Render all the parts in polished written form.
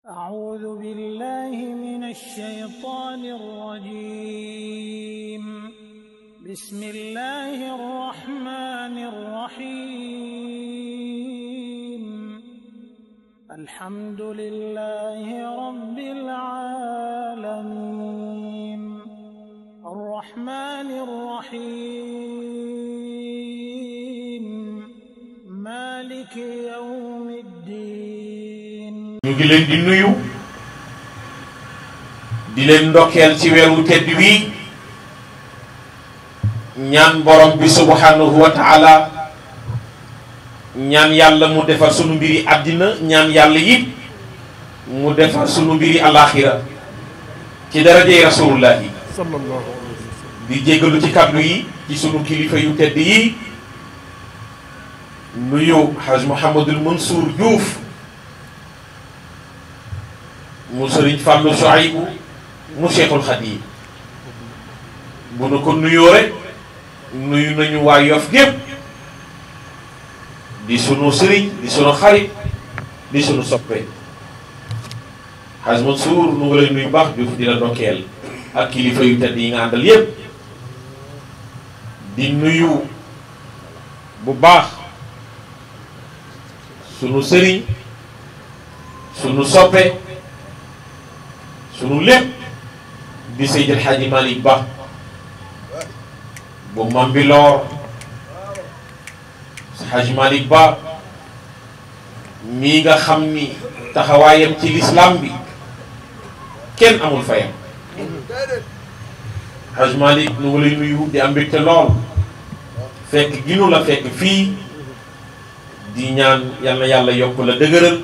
أعوذ بالله من الشيطان الرجيم. بسم الله الرحمن الرحيم. الحمد لله رب العالمين الرحمن الرحيم مالك يوم الدين. ñu ngi leen di nuyu di leen ndokkeel ci weeru tedd wi ñaan borom bi subhanahu wa ta'ala ñaan yàlla mu defar sunu mbiri àddina ñaan yàlla it mu defar sunu mbiri alaxira ci darajey rasulullahi sallallahu alayhi wa sallam. di jégalu ci kaddu yi ci sunu kilifa yu tedd yi nuyu Haj Mouhamadul Mansour Diouf mu sëriñ Fallou Chouaïbou mu Cheikhul Khadim bu nu ko nuyoo rek nuyu nañu waa Yoff gépp di sunu sëriñ di sunu xarit di sunu soppe Haj Mansour nu ngi lay nuyu baax Diouf di la ndokkeel ak kilifa yu tedd yi nga àndal yépp di nuyu bu baax sunu sëriñ sunu soppe sunu lépp di Seydi El Hadji Malick Ba bu Mambilor Hadji Malick Ba mii nga xam ni taxawaayam ci lislaam bi kenn amul fayam Hadji Malick nu ngi lay nuyu di am mbégte lool fekk ginu la fekk fii di ñaan yal na yàlla yokk la dëgëral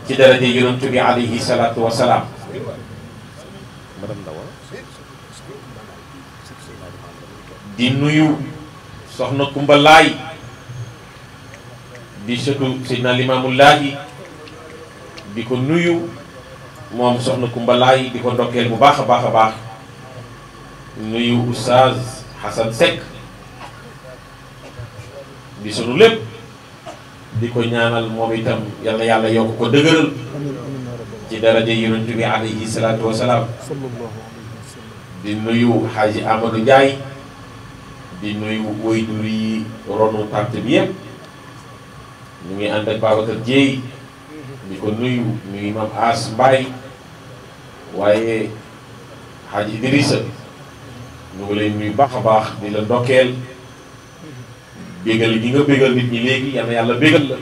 ci daraja yonent bi alayhi salaatu wa salaam. di nuyu soxna Kumba Laay di sëtu Seydina Limaamu Laay di ko nuyu moom soxna Kumba Laay di ko ndokkeel bu baax a baax a baax nuyu Oustaz Hassan Seck di sunu lépp di ko ñaanal moom itam yal na yàlla yokk ko dëgëral ci daraja yonent bi alayhi salaatu wa salaam. di nuyu Haji Amadou Ndiaye di nuyu waajur yi ronu tànt bi yëpp ñu ngi ànd ak Babacar Dieye di ko nuyu Imam As Mbaye waaye Haji Idrissa ñu ngi lay nuyu baax a baax di la ndokkeel bégal gi nga bégal nit ñi léegi yal na yàlla bégal la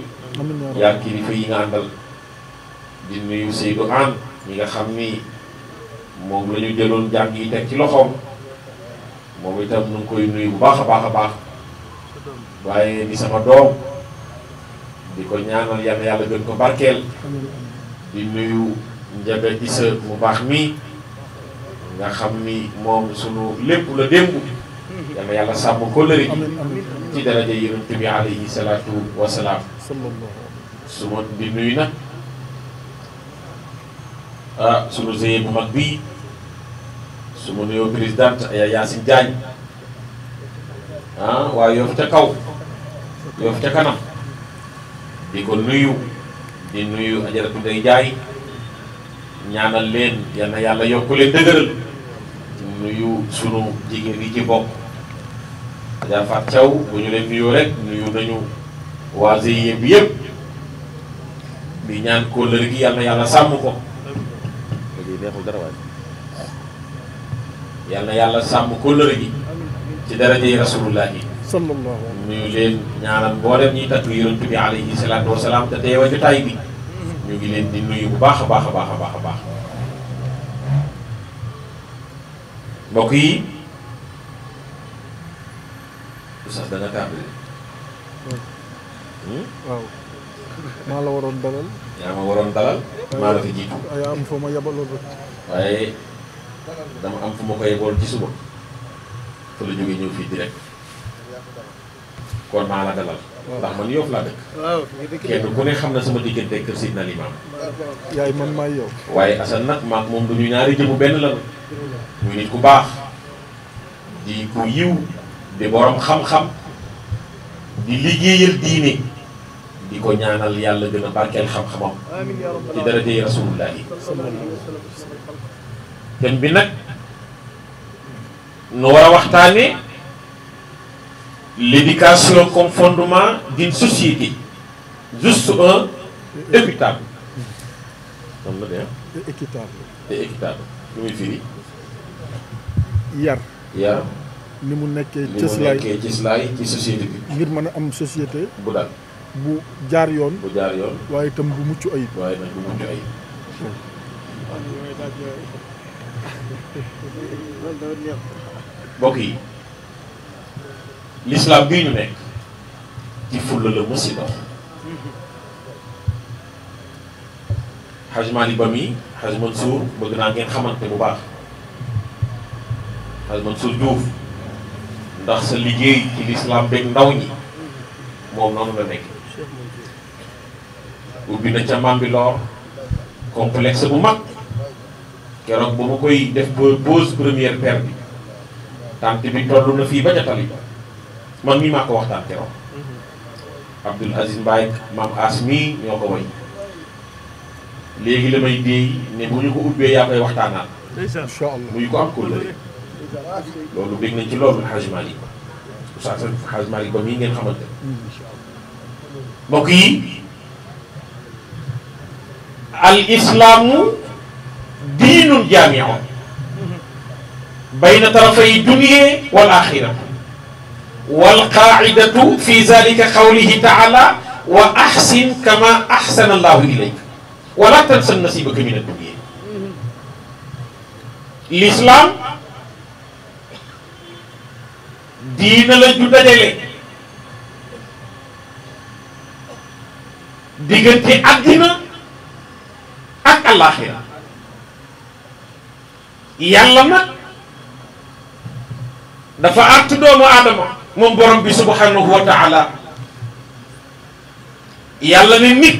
yaa kilifa yi nga àndal di nuyu Seydou Anne ñi nga xam ni moom la ñu jëloon jàng yi teg ci loxoom moom itam nu ngi koy nuyu bu baax a baax a baax waaye di sama doom di ko ñaanal yal na yàlla gën ko barkeel di nuyu Njaga Gisa mu baax mi nga xam ni moom sunu lépp la démb yal na yàlla sàmm kóllëre ci daraja yonent bi alayhi salaatu wa salaam. su ma di nuyu nag sunu zeye bu mag bii su ma nuyoo présidente Yacine Diagne waa Yoff ca kaw Yoff ca kanam di ko nuyu di nuyu Ajaratu Ndey Jaay ñaanal leen yal na yàlla yokk leen dëgëral nuyu sunu jigéen yi ci bokk Adja Fat Thiaw bu ñu leen nuyoo rek nuyu nañu waa zeye bi yëpp di ñaan kóllëre gi yal na yàlla sàmm ko yal na yàlla sàmm kóllëre gi ci darajey rasulullah yi nuyu leen ñaanal mboolem ñiy takk yonent bi alayhi salaatu wa salaam te teewa jotaay bi ñu ngi leen di nuyu bu baax a baax a baax a baax a baax mbokk yi sax da nga tàmbali waaw maa la waroon dalal. yaa ma waroon dalal maa la fi jiitu ay am fa ma yabaloon rek. waaye dama am fu ma ko yeboon ci suba fa la jógee ñëw fii direct kon maa la dalal ndax man Yoff laa dëkk kenn ku ne xam na sama diggante kër Seydina Limam yaay man maay yow. waaye Assane nag maak moom duñu ñaari jëmu benn la muy nit ku baax di ku yiw di borom xam-xam di liggéeyal diine di ko ñaanal yàlla gën a barkeel xam-xamam ci darajey rasulullahi. thème bi nag nu war a waxtaane l'éducation comme fondement d'une société juste un équitable. xam na de équitable. et équitable lu muy firi. yar. yar. ni mu nekkee li mu cëslaay nekkee cëslaay ci société bi. ngir mën a am société bu dal bu jaar yoon. bu jaar yoon. waaye itam bu mucc ayib. waaye nag bu mucc ayib. mbokk yi l'islam bii ñu nekk ci fulla la mës si dox. Haj Malick Ba mi Haj Mansour bëgg naa ngeen xamante bu baax. Haj Mansour Diouf ndax sa liggéey ci l'islam beeg ndaw ñi moom noonu la nekk. ubbi na ca Mambilor complexe bu mag keroog ba ma koy def pose première pierre bi tant bi toll na fii ba ca tali man mii maa ko waxtaan keroog. Abdoul Aziz Mbaye maam Asmi ñoo ko way léegi la may déey ne bu ñu ko ubbee yaa koy waxtaanaat. incha allah muy ko am kóllëre loolu dégg nañ ci loolu Haj Malick Ba Oustaz Haj Malick Ba mii ngeen xamante mbokk yi al islaamu diinun jaamiun bayna tarafay dunya wal axira wal qaaidatu fi zalika qawlihi taala wa ahsin kama ahsana allahu ilayka wala tansa nasibaka min ad-dunya. l'islam diina la ju dajale diggante àddina ak àllaaxira. yàlla nag dafa àtt doomu aadama moom borom bi subhanahu wa taala. yàlla ne nit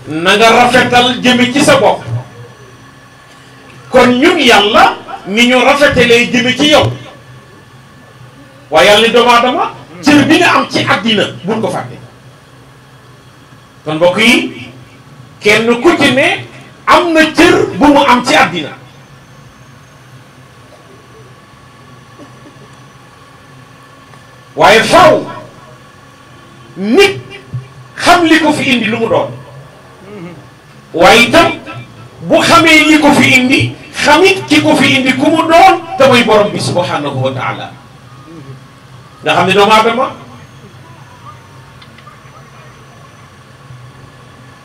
na nga rafetal jëme ci sa bopp. kon ñun yàlla ni ñu rafetalee jëme ci yow waaye yàlla ni doomu aadama cër bi nga am ci àddina bul ko fàtte. kon mbokk yi kenn ku ci ne am na cër bu mu am ci àddina. waaye faw nit xam li ko fi indi lu mu doon. waaye itam bu xamee li ko fi indi xamit ki ko fi indi ku mu doon te mooy borom bi subhanahu wa taala. nga xam ne doomu aadama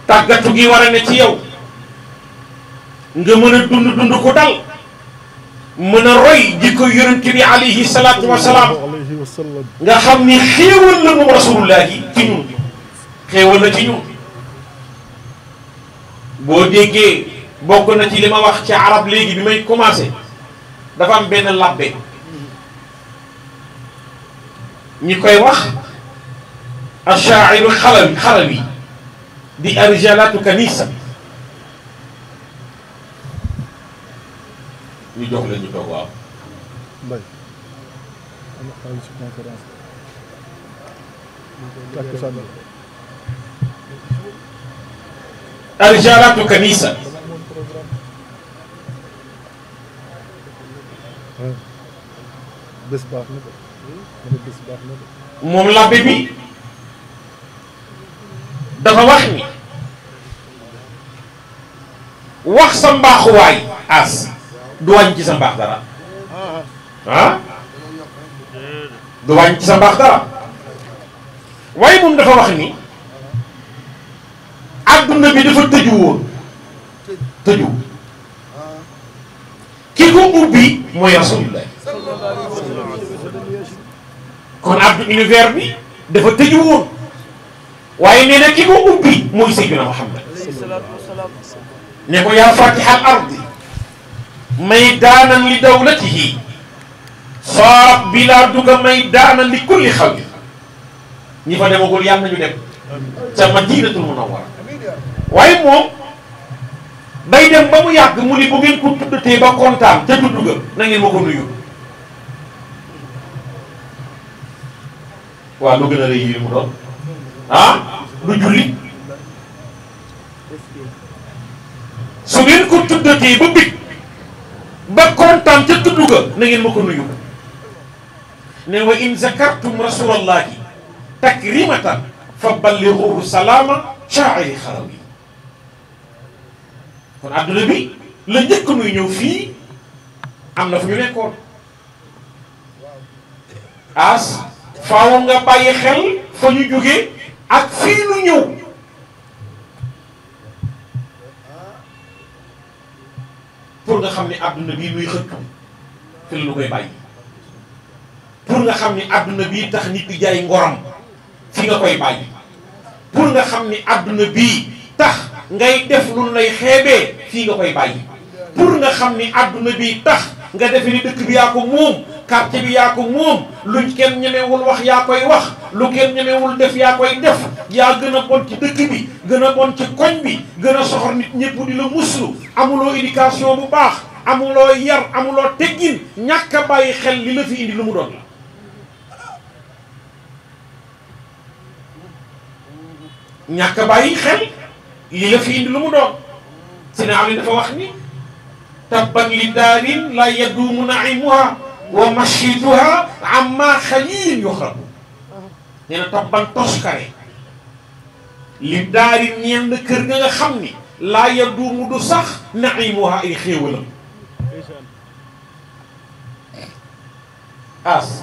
tàggatu gi war a ne ci yow nga mën a dund ko dal mën a roy jikko yonent bi alayhi salaatu wa salaam nga xam ni xéewal la moom rasulullahi ci ñun xéewal la ci ñun. boo déggee bokk na ci li ma wax ci arab léegi bi may commencé dafa am benn labbe ñi koy wax ashaa'iru xalawi di arjalatu kanisa ñu jox leen ñu toog waaw. Mbaye am na ci conférence takkusaan arjalatu kanisa bés baax na de bés baax na de moom labbe bi dafa wax ni wax sa mbaaxuwaay as du wàññi ci sa mbaax dara ah du wàññi ci sa mbaax dara waaye moom dafa wax ni adduna bi dafa tëju woon tëju ki ko ubbi mooy rasulullah. kon addu univers bi dafa tëju woon waaye nee na ki ko ubbi mooy Seydina Muhammad. ne ko yaa fatiha al ardi maydaanan li dawlatihi saarat bilaaduka maydaanan li kulli xawli. ñi fa demagul yàlla nañu dem ca madinatul munawwara waaye moom day dem ba mu yàgg mu ni bu ngeen ko tuddatee ba kontaan ca tudd ga na ngeen ma ko nuyu. waaw lu gën a rëy yi mu doon ah du julli. su ngeen ko tuddatee ba bég ba kontaan ca tudd ga na ngeen ma ko nuyu ne wa in zakartum rasulallahi takrimatan fa ballighuhu salaama sha'iri xarawi. kon adduna bi la njëkk nuy ñëw fii am na fu ñu nekkoon as faaw nga bàyyi xel fa ñu jóge ak fii nu ñëw. pour nga xam ne adduna bii nuy xëttu fi la lu koy bàyyi. pour nga xam ni adduna bii tax nit di jaay ngoram fi nga koy bàyyi. pour nga xam ni adduna bii tax ngay def lu lay xeebee fii nga koy bàyyi. pour nga xam ni adduna bii tax nga defe ni dëkk bi yaa ko moom quartier bi yaa ko moom luñ kenn ñemewul wax yaa koy wax lu kenn ñemewul def yaa koy def yaa gën a bon ci dëkk bi gën a bon ci koñ bi gën a soxor nit ñëpp di la muslu amuloo éducation bu baax amuloo yar amuloo teggin ñàkk a bàyyi xel li la fi indi lu mu doon la. ñàkk a bàyyi xel li la fi indi lu mu doon Sina Ali dafa wax ni tabban li daarin la yaduumu naimuha wa mashituha amma xaliin yuxrabu. nee na tabban toskare li daarin ñeel na kër ga nga xam ni laa yaduumu du sax naimuha ay xéewalam. as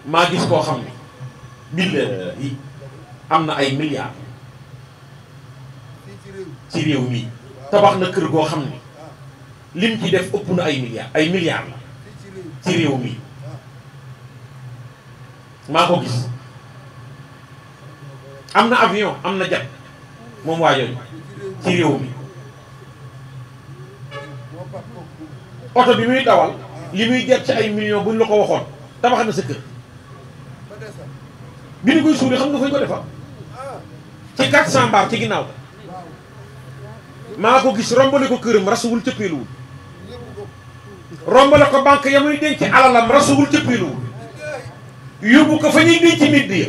maa gis koo xam ni billahi am na ay milliards ci réew mi tabax na kër goo xam ni lim ci def ëpp na ay milliards la ci réew mi maa ko gis. am na avion am na jet moom waa yooyu ci réew mi oto bi muy dawal li muy jet ci ay millions buñ la ko waxoon tabax na sa kër bi ñu koy suuli xam nga fañ ko defa ci 400 bar ci ginnaaw maa ko gis rombale ko këram rasuwul cëppeeluwul rombale ko banque ya muy denc alalam rasuwul cëppeeluwul yóbbu ko fa ñuy denc nit ya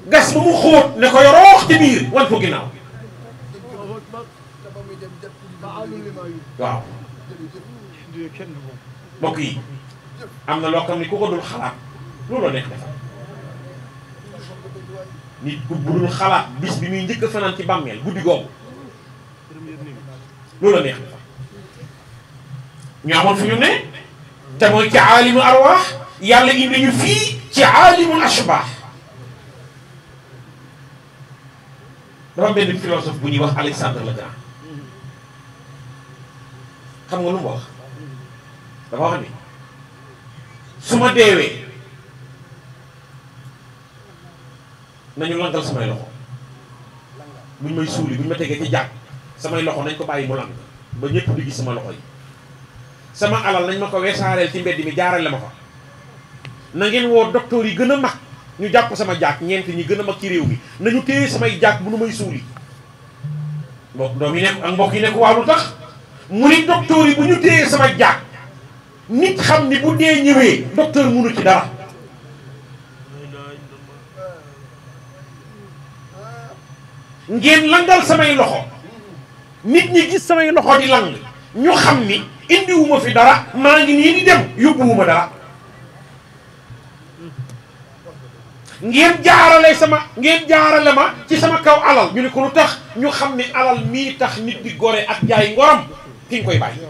gas ba mu xóot ne ko yoroox ci biir wan ko ginnaaw waaw mbokk yi am na loo xam ni ku ko dul xalaat looloo nekk defar nit ku budul xalaat bis bi muy njëkk a fanaan ci bàmmeel guddi googu looloo neex defar ñu amoon fi ñu ne te mooy ci aalimu arwaax yàlla indi ñu fii ci aalimu ashbaax. dafa benn philosophe bu ñuy wax Alexandre le Grand xam nga lu mu wax dafa wax ni su ma deewee nañu langal samay loxo buñ may suuli buñ ma tegee ci jàkk samay loxo nañ ko bàyyi mu lang ba ñëpp di gis sama loxo yi sama alal nañ ma ko weesaareel ci mbedd mi jaarale ma fa na ngeen woo docteur yi gën a mag ñu jàpp sama jàkk ñeent ñi gën a mag ci réew mi nañu téye samay jàkk bu nu may suuli doom yi nekk ak mbokk yi nekk waaw lu tax mu ni docteur yi bu ñu téye sama jàkk nit xam ni bu dee ñëwee docteur munu ci dara ngeen langal samay loxo nit ñi gis samay loxo di lang ñu xam ni indiwuma fi dara maa ngi nii di dem yóbbuwuma dara ngeen jaarale ma ci sama kaw alal ñu ne ko lu tax ñu xam ne alal mii tax nit di gore ak jaay ngoram ki nga koy bàyyi.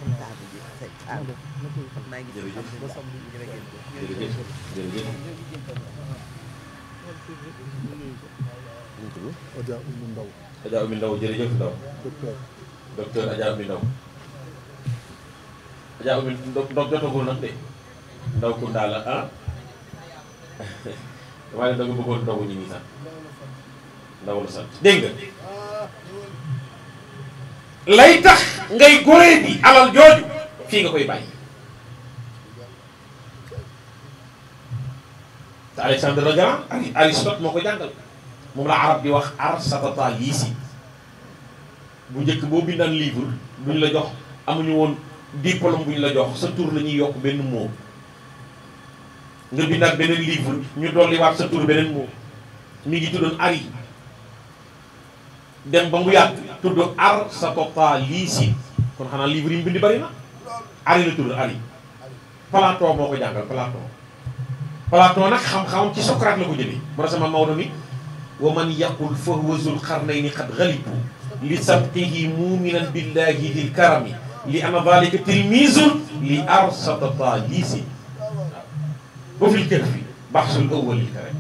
Adja Oumy Ndaw jërëjëf Ndaw docteur Adja Oumy Ndaw Adja Oumy Ndaw jotagul nag de Ndaw ku ndaal la ah waaye da nga bëggoon ndogu ñu ngi sax Ndaw la sant dégg nga lay tax ngay goree bi alal jooju fii nga koy bàyyi te Alexandre le Grand Aristote moo ko jàngal moom la arab di wax arsatata liisi bu njëkk boo bindaan livre buñ la jox amuñu woon diplôme buñ la jox sa tur la ñuy yokk benn mot nga bindaat beneen livre ñu dolliwaat sa tur beneen mot mi ngi tuddoon ari dem ba mu yàgg tudd Arsatotalisi kon xanaa livre yi mu bindi bari na. Ari la tudd Ari. Platon moo ko jàngal Platon nag xam-xamam ci Socrate la ko jëlee. moo tax sama Maodo mi wa man yaqul fa huwa zul qarnayni qad ghalibu li sabqihi muminan billahi dil karami li ana dhalika tilmizun li Arsatotalisi ba fil kahfi baxsul awwal yi rek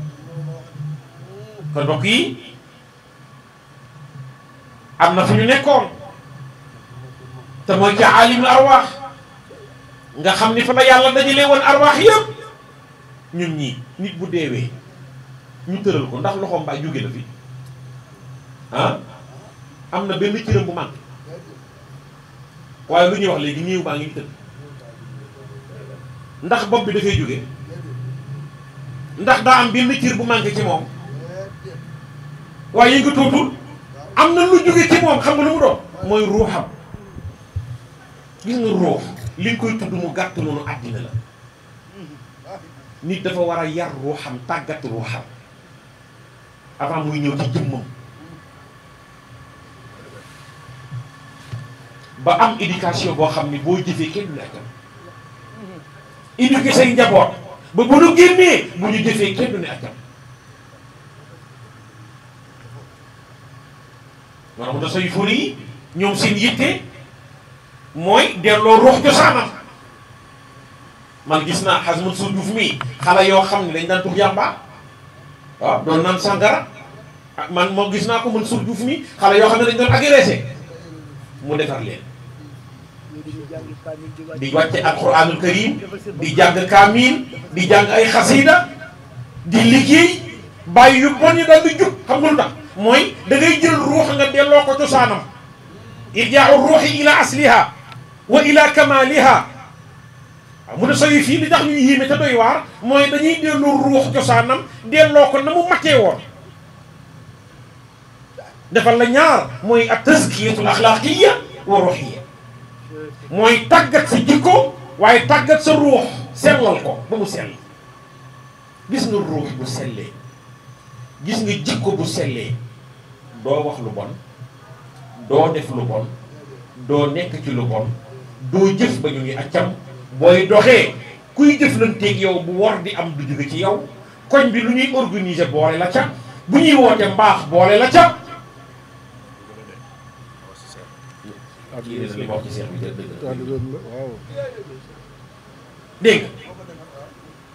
kon mbokk yi am na fu ñu nekkoon te mooy ca aalimul arwaax nga xam ni fa la yàlla dajalee woon arwaax yëpp ñun ñii nit bu deewee ñu tëral ko ndax loxoom mbaa jóge na fi ah am na benn cëram bu manqué waaye lu ñuy wax léegi néew baa ngi tëdd ndax bopp bi dafay jóge ndax daa am benn cër bu manqué ci moom waaye yi nga tuutul am na lu jóge ci moom xam nga lu mu doon mooy ruuxam gis nga ruux li nga koy tudd mu gàtt noonu àddina la nit dafa war a yar ruuxam tàggat ruuxam avant muy ñëw ci jëmmam ba am éducation boo xam ni boo jëfee kenn du la akam éduquer say njaboot ba bu nu génnee bu ñu jëfee kenn du ne akam maanaam da say fóori yi ñoom seen yitte mooy delloo ruux cosaanam man gis naa xas man suuf duuf mii xale yoo xam ne dañ daan tux yàmba waaw doon naan sàngara man moo gis naa ko man suuf duuf mii xale yoo xam ne dañ doon agressé mu defar leen di wàcce alquranul karim di jàng kaamil di jàng ay xasida di liggéey bàyyi yu bon yi daal di jub xam nga lu tax mooy da ngay jël ruux nga delloo ko cosaanam irjaau ruuxi ila asliha wa ila kamaliha waaw mu ne soyu fii li tax ñuy yéeme te doy waar mooy dañuy delloo ruux cosaanam delloo ko na mu mattee woon defal la ñaar mooy at tazkiyatul axlaaqiya wa ruuxiya mooy tàggat sa jikko waaye tàggat sa ruux sellal ko ba mu sell gis nga ruux bu sellee gis nga jikko bu sellee doo wax lu bon doo def lu bon doo nekk ci lu bon doo jëf ba ñu ngi accam booy doxee kuy jëflanteeg yow bu war di am du jóge ci yow koñ bi lu ñuy organiser boole la ca bu ñuy woote mbaax boole la ca li ma wax ci seex bi dégg nga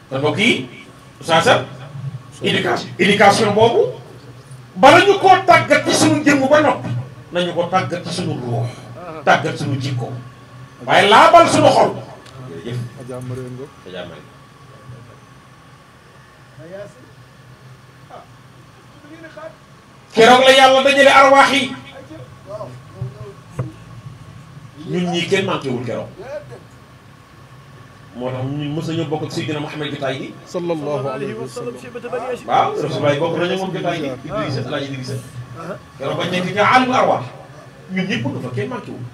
kon mbokk yi sa éducation boobu bala ñu koo tàggat ci suñu jëmm ba noppi nañu ko tàggat ci suñu ruux tàggat suñu jikko waaye laabal suñu xol jërëjëf keroog la yàlla dajale arwaax yi ñun ñii kenn manqué wul keroog moo tax ñun mës nañoo bokk ak Seydina Muhammad jotaay gi sallallahu alayhi wa sallam waaw Rasulullah bokk nañu moom jotaay gi Idrissa Alaaji Idrissa keroog bañ nekk ca aalimul arwaax ñun ñëpp dafa kenn manqué wul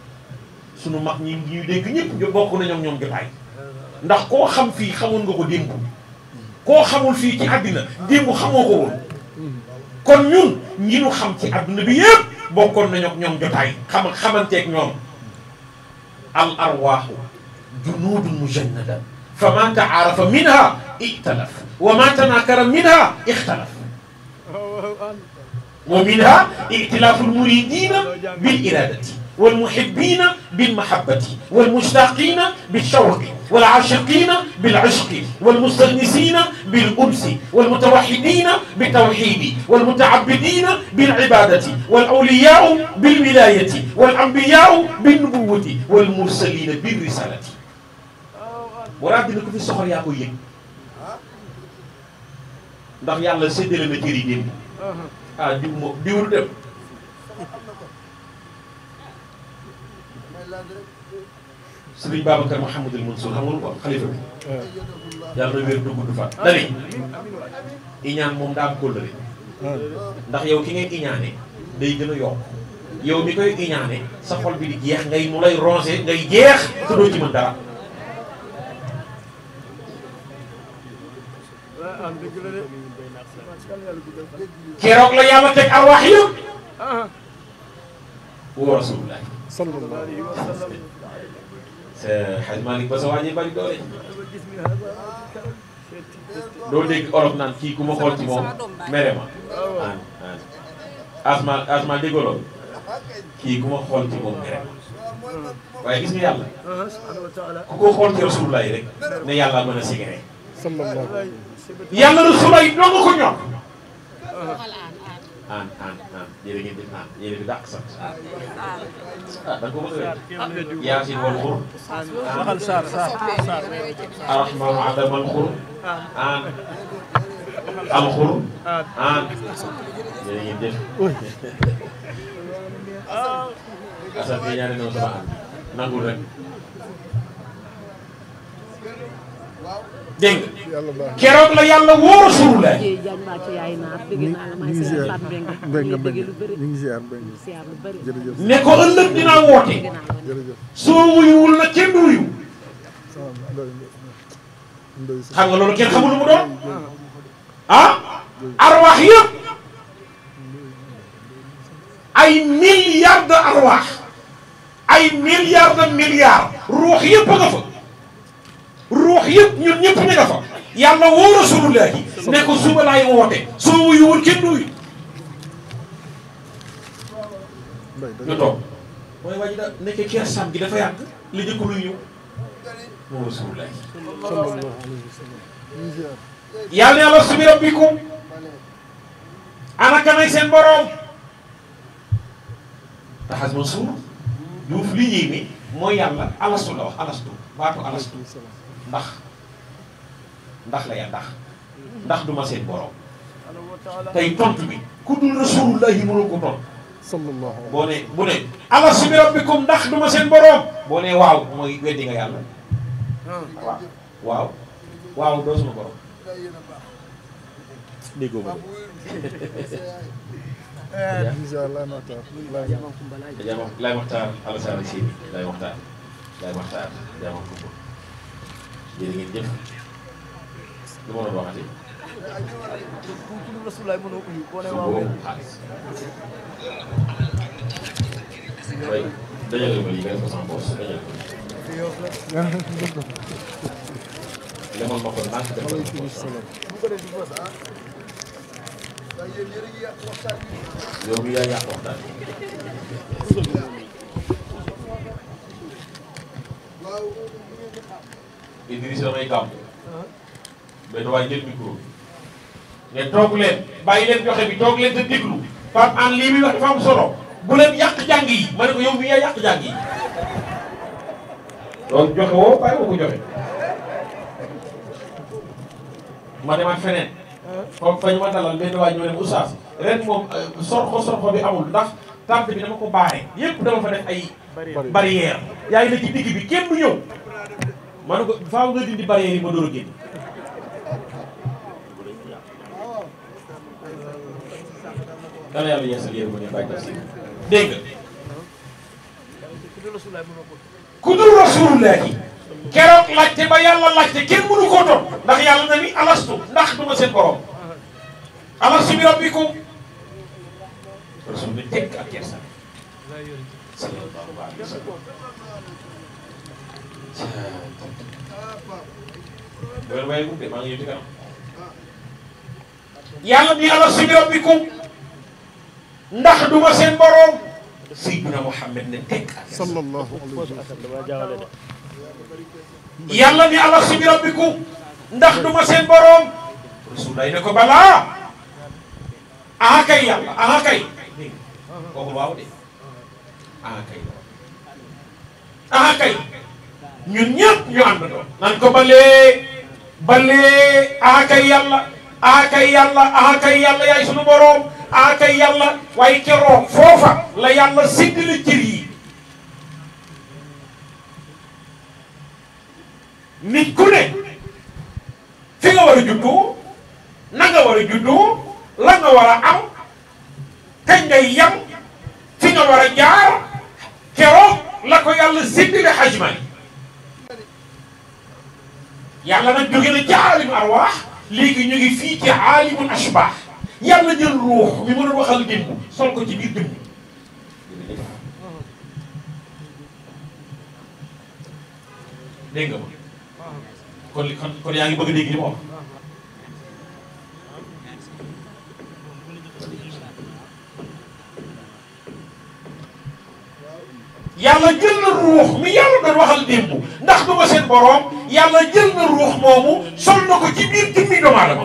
sunu mag ñi ñuy dégg ñëpp bokk nañu ak ñoom jotaay ndax koo xam fii xamoon nga ko démb koo xamul fii ci àddina démb xamoo ko woon kon ñun ñi ñu xam ci àdduna bi yëpp bokkoon nañu ak ñoom jotaay xamanteeg ñoom al arwaaxu junuudun mujannada fa man taarafa minha ixtalaf wa man tanakara minha ixtalaf wa minha ixtilaafu lmuridina bil iradati والمحبين بالمحبة والمشتاقين بالشوق والعاشقين بالعشق والمستأنسين بالأنس والمتوحدين بالتوحيد والمتعبدين بالعبادة والأولياء بالولاية والأنبياء بالنبوة والمرسلين بالرسالة وراد لكم في السخر يا أخوي ndax yàlla séddale na cër yi démb ah diwul dem Sëriñ Babacar Mouhamadul Mansour xam nga lu ko xalifa bi yàlla na wér du gudd fan dani iñaan moom daa am kóllëre ndax yow ki ngay iñaane day gën a yokk yow mi koy iñaane sa xol bi di jeex ngay mu lay rongé ngay jeex te doo ci mën dara keroog la yàlla teg arwaax yëpp wa rasulullah sallallahu alayhi wa sallam. sa Xaj Malik ba sa wàññi bari doole doo dégg olof naan kii ku ma xool ci moom mere ma asma déggoo loolu kii ku ma xool ci moom mere ma waaye gis nga yàlla ku ko xool ci rasulullah yi rek ne yàlla mën a sigéré sallallahu alayhi yàlla rasulullah yi doo nga ko ñor aan yéen a ngi def yéen a ngi dàq sax da nga ko bëgg a yaasin wal xur waxal saar arrahmaanu adama al xur aan al xur aan yéen a ngi def asal bi ñaari noonu sama aan nangul rek dégg nga keroog la yàlla woo Rasulullah ñu ngi ziar jërëjëf ne ko ëllëg dinaa woote jërëjëf soo wuyuwul na kenn du wuyu xam nga loolu kenn xamul lu mu doon ah arwaax yëpp ay milliards de arwaax ay milliards de milliards ruux yëpp a nga fa ruux yëpp ñun ñëpp ñu nga fa yàlla woo Rasulullah ne ko suba laay woote soo wuyuwul kenn du wuyu ñu toog mooy waa ji da nekk kersam gi dafa yàgg li njëkk luy ñëw moo Rasulullah sallallahu alayhi wa sallam. ñu ngi ziar yàlla ne alastu bi rabbikum ana kanay seen boroom taxas ma suur duuf li ñuy ni mooy yàlla alastu la wax alastu baatu alastu ndax la ya ndax duma seen boroom tey tontu bi ku dul Rasulullah yi mënoo ko tontu sallallahu alayhi boo ne bu ne alastu bi rabbikum ndax duma seen boroom boo ne waaw mooy weddi nga yàlla waaw doo sunu boroom déggoo ba ñu ngi ziar Laye Makhtar Laye Makhtar Alassane Sy Laye Makhtar jaamam kumba jërë ngeen jëf lu ma doon waxati su boobu xaalis way dajale ma lii nga def ko sama boos dajale ko lemal ma ko nànk def ko sama boos yow mi yaa yàq waxtaan Idriss damay gàmm benn waay jël micro ne toog leen bàyyi leen joxe bi toog leen te déglu Pape Hann lii muy wax dafa am solo bu leen yàq jàng yi ma ne ko yow mi yaa yàq jàng yi loolu joxe woo bàyyi woo ko joxe ma demaat feneen comme fañ ma dalal benn waay ñoo dem oustaz ren moom sorxo bi amul ndax tànt bi dama ko baare yépp dama fa def ay barrière yaa ngi ne ci digg bi kenn du ñëw ma ne ko faaw nga dindi barrière yi ma door a génn dana yàlla yeesal yéen ma ne bàyyi def si dégg nga ku dul Rasulullah keroog laajte ba yàlla laajte kenn mënu koo toog ndax yàlla na ni alastu ndax duma seen borom alastu bi rabbikum rasul bi tekk ak kersa sallallahu alayhi wa sallam loolu waaye gudde maa ngi ñëw ci kanam yàlla ni alastu bi rabbikum ndax duma seen borom Seydina Muhammad ne tekk ak kersa sallallahu alayhi wa sallam. yàlla ni alastu bi rabbikum ndax duma seen borom rasulullah ne ko balaa aha kay yàlla aha kay waxul waaw de aha kay ñun ñëpp ñu ànd doon nan ko balee aha kay yàlla yaay sunu borom aha kay yàlla waaye keroog foofa la yàlla séddale cër yi nit ku ne fi nga war a juddu na nga war a juddu la nga war a am kañ ngay yam fi nga war a jaar keroog la ko yàlla séddale xajma yàlla nag jóge na ci aalimu arwaax léegi ñu ngi fii ci aalimul ashbaax yàlla jël ruux mi mën a waxal démb sol ko ci biir dëmm dégg nga ma kon yaa ngi bëgg a dégg li ma wax yàlla jël na ruux mi yàlla doon waxal démb ndax du ma seen boroom yàlla jël na ruux moomu sol na ko ci biir jëmmi doomu aadama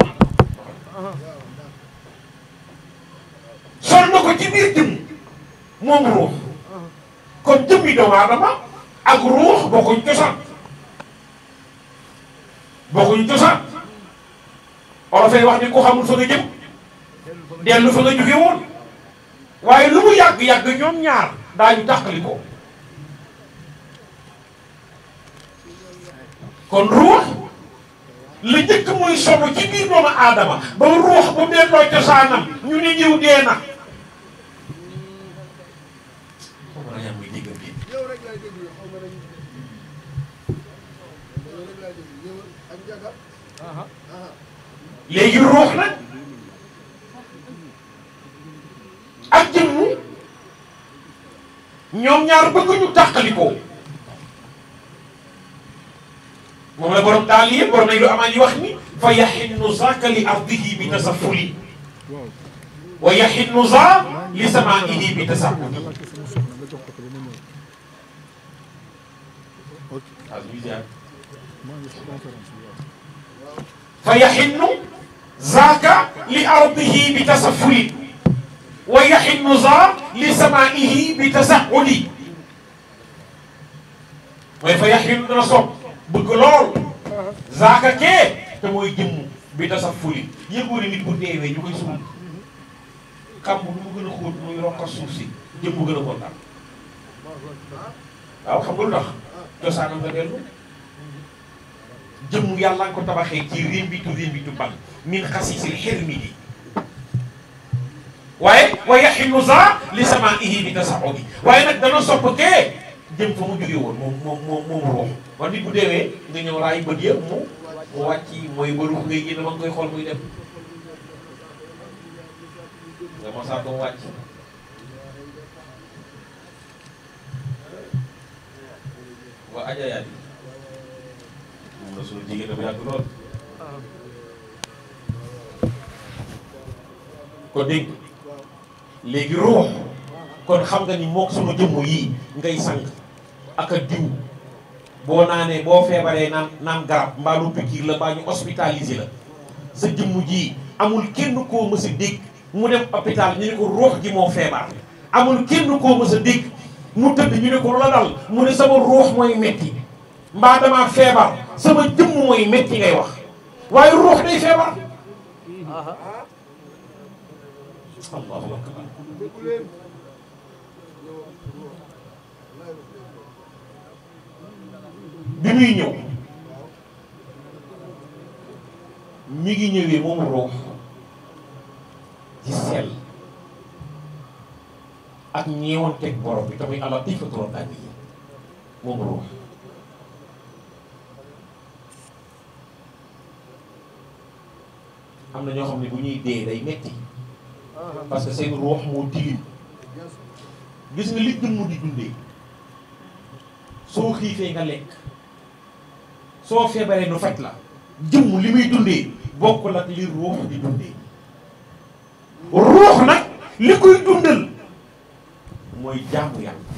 sol na ko ci biir jëmm moom ruux kon jëmmi doomu aadama ak ruux bokkuñ cosaan olofay wax ni ku xamul fa nga jëm dellu fa nga jóge woon waaye lu mu yàgg-yàgg ñoom ñaar daañu tàqali ko kon ruux la njëkk muy solo ci biir doomu aadama ba ruux bu delloo cosaanam ñu ne ñëw dee na léegi ruux nag ak jëmm ñoom ñaar bëgg ñu tàqalikoo moom la borom taal yi borom nañ lu amaan yi wax ni fa yaxinnu zaaka li ardihi bi tasafuli wa yaxinnu za li samaihi bi tasaquli fa yaxinnu zaaka li ardihi bi tasafuli wa yaxinnu za li samaihi bi tasaquli mooy fa yaxinnu dana sopp bëgg lool zaaka kee te mooy jëmm bi tasafuli yëgoo ne nit bu deewee ñu koy suul xam bu mu gën a xóot muy rokka suuf si jëmm bu gën a kontaan waaw xam nga lu tax cosaanam nga dellu jëmm yàlla nga ko tabaxee ci rémbitu ban min xasiisil xirmi di waaye wa yaxinu za li samaihi bi tasaxudi waaye nag dana sopp kee jëm fa mu jóge woon moom ruux wax nit bu deewee nga ñëw raay bët yëpp mu wàcc mooy baruux ngay génn ma ngi koy xool muy dem nga mosaa ko wàcc waa ajayaat yi moom la suñu jigéen bu yàgg lool ko dégg léegi ruux kon xam nga ni mook sunu jëmm yii ngay sang ak a diw boo naanee boo feebaree naan garab mbaa lu pikiir la mbaa ñu hospitalisé la sa jëmm ji amul kenn koo mës a dégg mu dem hôpital ñu ne ko ruux gi moo feebar amul kenn koo mës a dégg mu tëdd ñu ne ko la dal mu ne sama ruux mooy metti mbaa damaa feebar sama jëmm mooy metti ngay wax waaye ruux day feebar allahu akbar bi muy ñëw mi ngi ñëwee moom ruux ci sell ak ñeewanteeg borom bi tamit ala tifatu rabbaaniya moom ruux am na ñoo xam ne bu ñuy dee day metti parce que seen ruux moo tilim gis nga li jëmm di dundee soo xiifee nga lekk soo feebaree nu faj la jëmm li muy dundee bokkul ak li ruux di dundee ruux nag li koy dundal mooy jaamu yàlla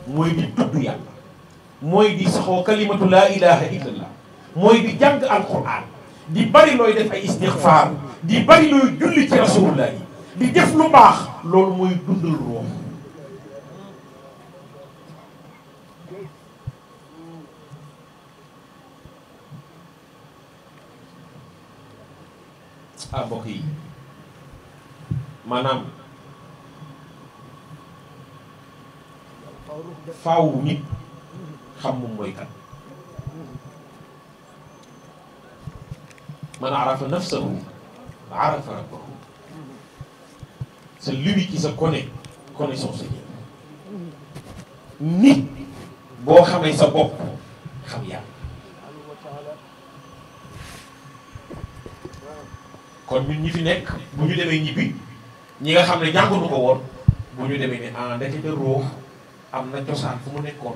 mooy di tudd yàlla mooy di saxoo kalimatu laa ilaha illallah mooy di jàng alquran di bari looy def ay istixfaar di bari looy julli ci rasulullah yi di def lu baax loolu mooy dundal ruux ah mbokk yi maanaam faaw nit xam moom mooy kan man arafa nafsahu arafa rabbahu c'est lui qui se connaît son Seigneur nit boo xamee sa bopp xam yàlla kon ñun ñi fi nekk bu ñu demee ñibbi ñi nga xam ne jànguñu ko woon bu ñu demee ne ah ndekete ruux am na cosaan fu mu nekkoon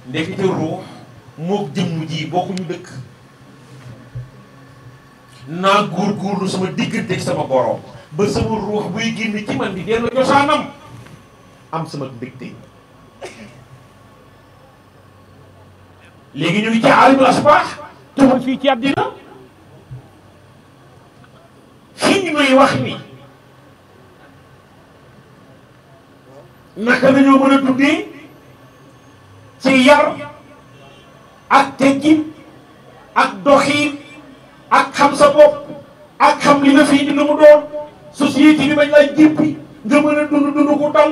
ndekete ruux mook jëmm ji bokkuñu dëkk naa góorgóorlu sama digganteeg sama borom ba sama ruux buy génn ci man di dellu cosaanam am sama mbégte. léegi ñu ngi ci aalimul asbaax te fii ci àddina fii ñu may wax ni naka nañoo mën a tuddee ci yar ak teggin ak doxiin ak xam sa bopp ak xam li nga fii di lu mu doon société bi bañ lay jippi nga mën a dund ko dal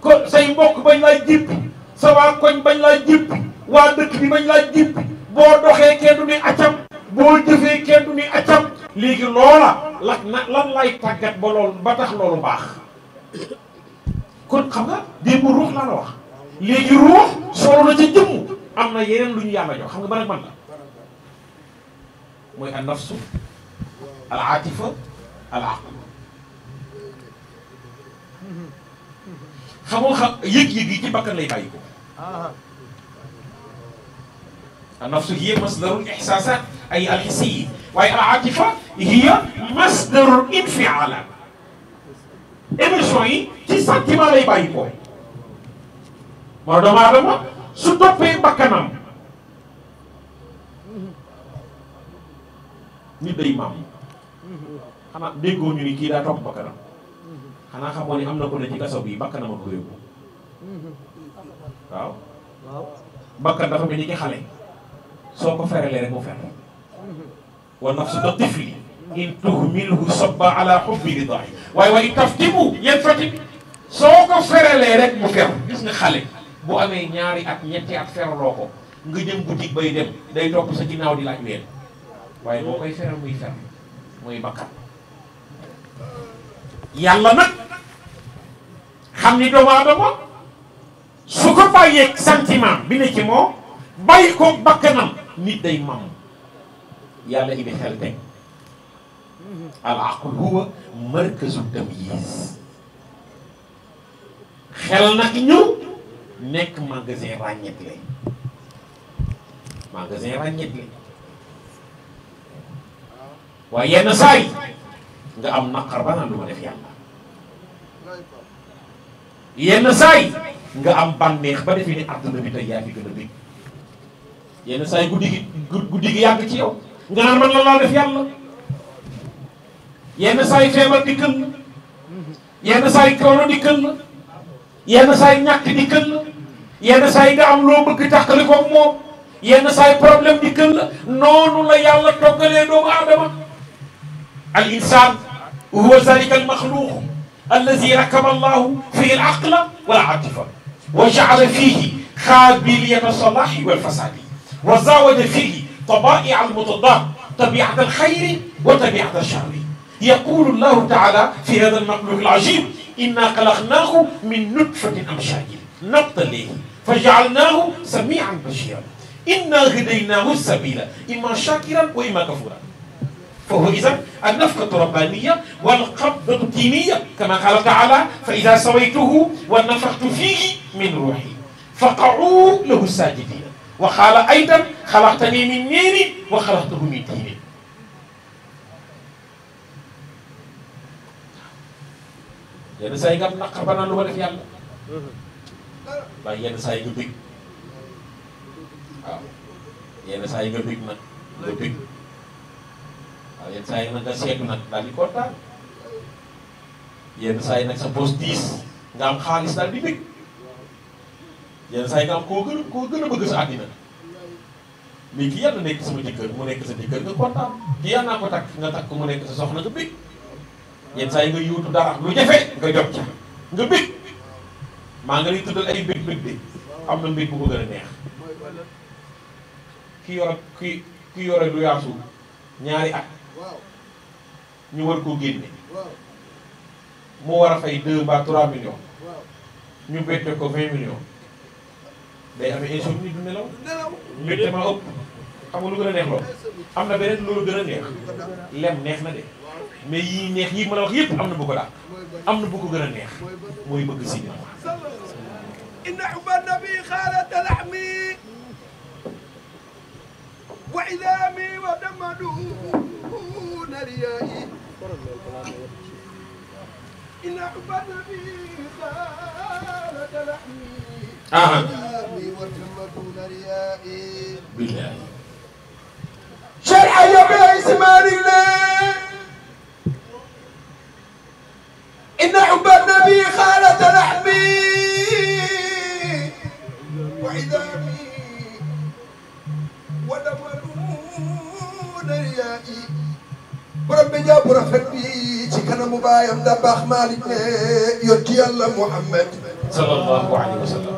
ko say mbokk bañ lay jippi sa waa koñ bañ lay jippi waa dëkk bi bañ lay jippi boo doxee kenn du ni accam boo jëfee kenn du ni accam léegi loola lan lay tàggat ba loolu ba tax loolu baax kon xam nga démb ruux laa la wax léegi ruux solo na ca jëmm am na yeneen lu ñu yàlla jox xam nga ban ak man la mooy an nafsu al atifa al aql xamoo xam yëg-yëg yi ci bakkan lay bàyyi ko an nafsu hiya masdarul ihsasat ay al hissiyi waaye al atifa hiya masdarul infialat émotion yi ci sentiment lay bàyyi ko moo doomu aadama su toppee bakkanam nit day maam xanaa déggoo ñu ni kii daa topp bakkanam xanaa xamoo ni am na ko ne ci kaso bi bakkanam ak ko yóbbu waaw bakkan dafa mel ni ki xale soo ko ferelee rek mu fer wa nafsu ka tifli in tuhmilhu sabba ala hubbi ridahi waaye waaye taftimu yan fatik soo ko ferelee rek mu fer gis nga xale bu amee ñaari at ñetti at feraloo ko nga jëm boutique bay dem day topp sa ginnaaw di laaj ween waaye boo koy feral muy fer mooy bakkan yàlla nag xam ni doomu aadama su ko bàyyeeg sentiment bi ne ci moom bàyyi ko bakkanam nit day mam yàlla indi xel teg al aql huwa markazu tamyiz xel nag ñëw nekk magasin ràññetle waaye yenn saa yi nga am naqar ba naan du ma def yàlla yenn saa yi nga am bànneex ba defee ni àdduna bi tey yaa fi gën a bég yenn saa yi guddi gi yàgg ci yow nga naan man la laa def yàlla yenn saa yi feebar dikkal la yenn saa yi coono dikkal la yenn saa yi ñàkk dikkal la yenn saa yi nga am loo bëgg tàqali ko moom yenn saa yi problème dikkal la noonu la yàlla toggalee doomu aadama al insan huwa zalika al maxluq allazi rakaba allahu fihi al aqla wal atifa wa jaala fihi xaabiliyata salahi wal fasadi wa zawaja fihi طبائع المتضاد طبيعة الخير وطبيعة الشر يقول الله تعالى في هذا المخلوق العجيب إنا خلقناه من نطفة أمشاج نبتليه فجعلناه سميعا بشيرا إنا هديناه السبيل إما شاكرا وإما كفورا فهو إذن النفقة الربانية والقبضة الدينية كما قال تعالى فإذا سويته ونفخت فيه من روحي فقعوا له الساجدين وقال أيضا خلقتني من نار وخلقته من طين yenn saa yi nga am naqar ba naan lu ma def yàlla waaye yenn saa yi nga bëgg waaw yenn saa yi nga bëgg nag nga bëgg waaw yenn saa yi nag nga seetu nag daal di kontaan yenn saa yi nag sa poche diis nga am xaalis daal di bëgg yenn saa yi nga am koo gën a bëgg sa àddina mais ki yàlla nekk sama jëkkër mu nekk sa jëkkër nga kontaan ki yàlla naa ko takk nga takk mu nekk sa soxna nga bëgg yenn saa yi nga yuutu dara lu jafe nga jot ca nga bëgg maa nga lay tuddal ay bëgg de am na mbir bu ko gën a neex ki yore lu yaasu ñaari at ñu war koo génne mu war a fay 2 mbaa 3 millions ñu bette ko 20 millions day amee insomnie du nelaw mbette ma ëpp xam nga lu gën a neex loolu am na beneen loolu gën a neex lem neex na de mais yii neex yii ma la wax yëpp am na bu ko daal am na bu ko gën a neex mooy bëgg si inna hubba nabi xaalata laxmi ريائي إن حب النبي خالد لحمي وتم دون ريائي بالله شرح يا باسمان الله إن حب النبي خالد لحمي وعذابي ودم دون ريائي برب جاب رفقي كان مبايم دباخ مالك يرتي الله محمد صلى الله عليه وسلم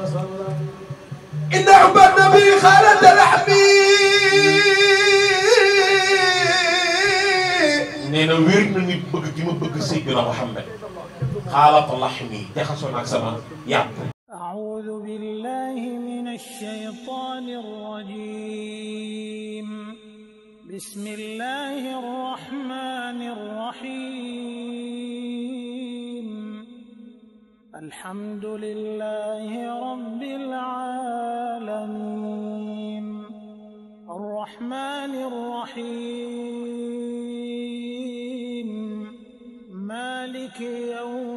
إن حب النبي خالد لحمي nee na wér na nit bëgg gi ma bëgg Seydina Muhammad xaalat laxmi jaxasoo naag sama yàpp. أعوذ بالله من الشيطان الرجيم بسم الله الرحمن الرحيم الحمد لله رب العالمين الرحمن الرحيم مالك يوم